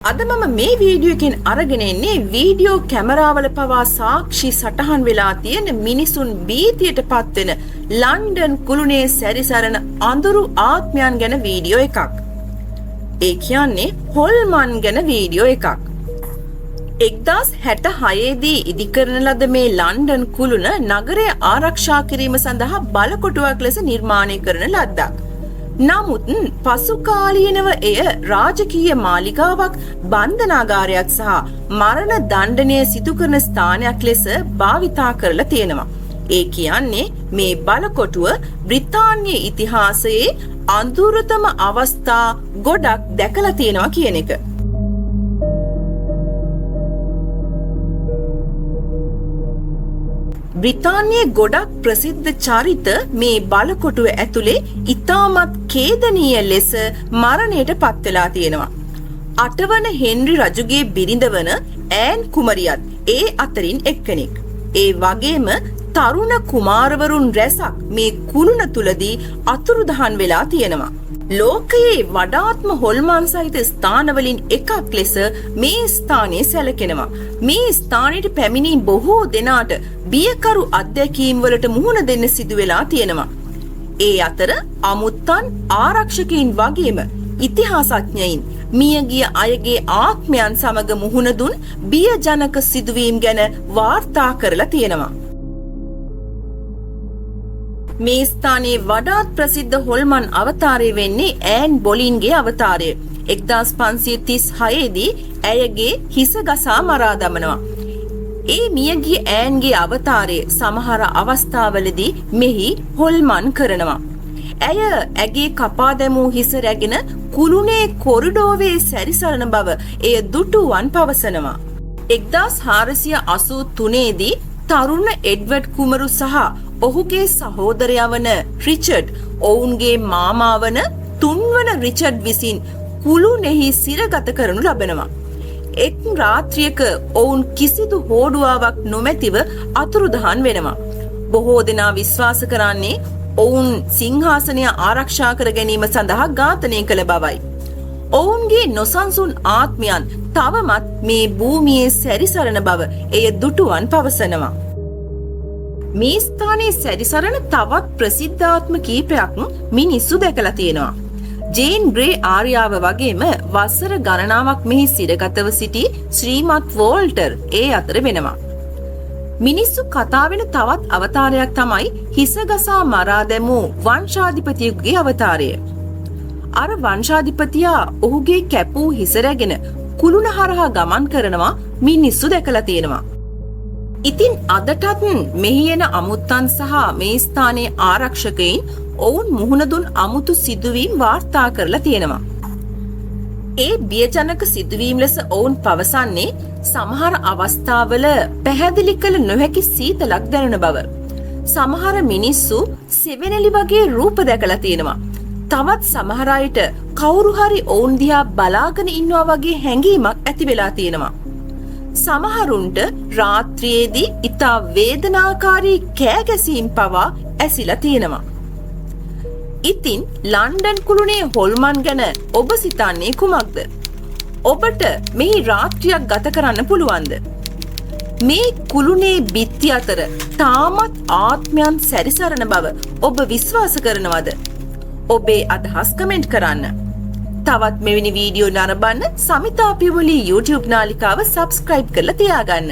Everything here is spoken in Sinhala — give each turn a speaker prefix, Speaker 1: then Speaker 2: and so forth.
Speaker 1: අද මම මේ වීඩියෝ එකෙන් අරගෙන එන්නේ වීඩියෝ කැමරාවල පවා සාක්ෂි සටහන් වෙලා තියෙන මිනිසුන් බීතියට පත්වෙන ලන්ඩන් කුළුණේ සැරිසරන අඳුරු ආත්මයන් ගැන වීඩියෝ එකක්. ඒ කියන්නේ හොල්මන් ගැන වීඩියෝ එකක්. 1966 දී ඉදිකරන ලද මේ ලන්ඩන් කුළුණ නගරය ආරක්ෂා කිරීම සඳහා බලකොටුවක් ලෙස නිර්මාණය කරන ලද්දක්. නමුත් පසුකාලීනව එය රාජකීය මාලිගාවක්, බන්ධනාගාරයක් සහ මරණ දණ්ඩනය සිදු කරන ස්ථානයක් ලෙස භාවිතා කරලා තියෙනවා. ඒ කියන්නේ මේ බලකොටුව බ්‍රිතාන්‍ය ඉතිහාසයේ අඳුරතම අවස්ථා ගොඩක් දැකලා තියෙනවා කියන එක. බ්‍රිතාන්‍යයේ ගොඩක් ප්‍රසිද්ධ චරිත මේ බලකොටුව ඇතුලේ ඉතාමත් ඛේදනීය ලෙස මරණයට පත් වෙලා තියෙනවා. 8 වන හෙන්රි රජුගේ බිරිඳ වන ඈන් කුමරියත් ඒ අතරින් එක්කෙනෙක්. ඒ වගේම තරුණ කුමාරවරුන් රැසක් මේ කුළුණ තුලදී අතුරුදහන් වෙලා තියෙනවා. ලෝකයේ වඩාත්ම හොල්මන් සහිත ස්ථානවලින් එකක් ලෙස මේ ස්ථානය සැලකෙනවා. මේ ස්ථානයට පැමිණි බොහෝ දෙනාට බියකරු අත්දැකීම් වලට මුහුණ දෙන්න සිදු වෙලා තියෙනවා. ඒ අතර අමුත්තන්, ආරක්ෂකයින් වගේම ඉතිහාසඥයින් මියගිය අයගේ ආත්මයන් සමග මුහුණ දුන් බියජනක සිදුවීම් ගැන වාර්තා කරලා තියෙනවා. මේ ස්ථානයේ වඩාත් ප්‍රසිද්ධ හොල්මන් අවතාරය වෙන්නේ ඈන් බොලින්ගේ අවතාරය. 1536 දී ඇයගේ හිස ගසා මරා දමනවා. ඒ මියගිය ඈන්ගේ අවතාරය සමහර අවස්ථාවලදී මෙහි හොල්මන් කරනවා. ඇය ඇගේ කපා දැමූ හිස රැගෙන කුළුණේ කොරිඩෝවේ සැරිසරන බව එය දුටුවන් පවසනවා. 1483 දී තරුණ එඩ්වඩ් කුමරු සහ ඔහුගේ සහෝදරයා වන රිචඩ් ඔවුන්ගේ මාමා වන 3 වන රිචඩ් විසින් කුළුණෙහි සිරගත කරනු ලබනවා. එක් රාත්‍රියක ඔවුන් කිසිදු හෝඩුවාවක් නොමැතිව අතුරුදහන් වෙනවා. බොහෝ දෙනා විශ්වාස කරන්නේ ඔවුන් සිංහාසනය ආරක්ෂා කර ගැනීම සඳහා ඝාතනය කළ බවයි. ඔවුන්ගේ නොසන්සුන් ආත්මයන් තවමත් මේ භූමියේ සැරිසරන බව එය දුටුවන් පවසනවා. මේ ස්ථානයේ සැරිසරන තවත් ප්‍රසිද්ධාත්ම කීපයක් මිනිස්සු දැකලා තියෙනවා. ජේන් ග්‍රේ ආර්යාව වගේම වසර ගණනාවක් මෙහි සිරගතව සිටි ශ්‍රීමත් වෝල්ටර් ඒ අතර වෙනවා. මිනිස්සු කතා වෙන තවත් අවතාරයක් තමයි හිසගසා මරා දැමූ වංශාධිපතියෙකුගේ අවතාරය. අර වංශාධිපතියා ඔහුගේ කැපූ හිස රැගෙන කුළුණ හරහා ගමන් කරනවා මිනිස්සු දැකලා තියෙනවා. ඉතින් අදටත් මෙහි එන අමුත්තන් සහ මේ ස්ථානයේ ආරක්ෂකයින් ඔවුන් මුහුණ දුන් අමුතු සිදුවීම් වාර්තා කරලා තියෙනවා. ඒ බියජනක සිදුවීම් ලෙස ඔවුන් පවසන්නේ සමහර අවස්ථාවල පැහැදිලි කළ නොහැකි සීතලක් දැනෙන බව. සමහර මිනිස්සු සෙවෙනැලි වගේ රූප දැකලා තියෙනවා. තවත් සමහර අයට කවුරු හරි ඔවුන් දිහා බලාගෙන ඉන්නවා වගේ හැඟීමක් ඇති වෙලා තියෙනවා. සමහරුන්ට රාත්‍රියේදී ඉතා වේදනාකාරී කෑගැසීම් පවා ඇසිලා තියෙනවා. ඉතින් ලන්ඩන් කුළුණේ හොල්මන් ගැන ඔබ සිතන්නේ කුමක්ද? ඔබට මෙහි රාත්‍රියක් ගත කරන්න පුළුවන්ද? මේ කුළුණේ බිත්ති අතර තාමත් ආත්මයන් සැරිසරන බව ඔබ විශ්වාස කරනවද? ඔබේ අදහස් කමෙන්ට් කරන්න. තවත් මෙවැනි වීඩියෝ නරඹන්න සමිතා පියවලී YouTube නාලිකාව සබ්ස්ක්‍රයිබ් කරලා තියාගන්න.